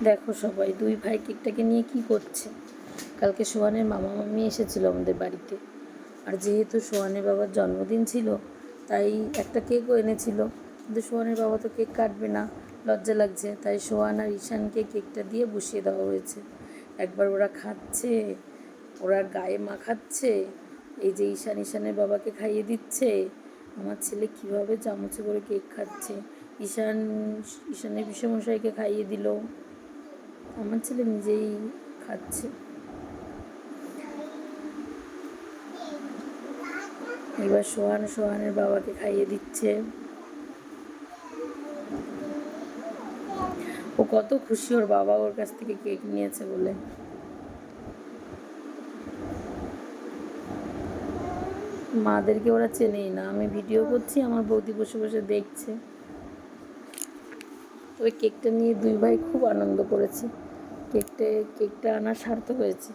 দেখো সবাই দুই ভাই কেকটাকে নিয়ে কি করছে। কালকে সোহানের মামা মামি এসেছিল আমাদের বাড়িতে, আর যেহেতু সোহানের বাবার জন্মদিন ছিল তাই একটা কেকও এনেছিল, কিন্তু সোহানের বাবা তো কেক কাটবে না, লজ্জা লাগছে, তাই সোহান আর ঈশানকে কেকটা দিয়ে বসিয়ে দেওয়া হয়েছে। একবার ওরা খাচ্ছে, ওরা গায়ে মাখাচ্ছে, এই যে ঈশানের বাবাকে খাইয়ে দিচ্ছে। আমার ছেলে কীভাবে চামচে করে কেক খাচ্ছে, ঈশানের পিসেমশাইকে খাইয়ে দিল, আমার ছেলে নিজেই খাচ্ছে। এবার সোহানের বাবাকে খাইয়ে দিচ্ছে। ও কত খুশি, ওর বাবা ওর কাছ থেকে কেক নিয়েছে বলে। মাদেরকে ওরা চেনেই না, আমি ভিডিও করছি, আমার বৌদি বসে বসে দেখছে। ওই কেকটা নিয়ে দুই ভাই খুব আনন্দ করেছে, কেকটা আনার সার্থক হয়েছে।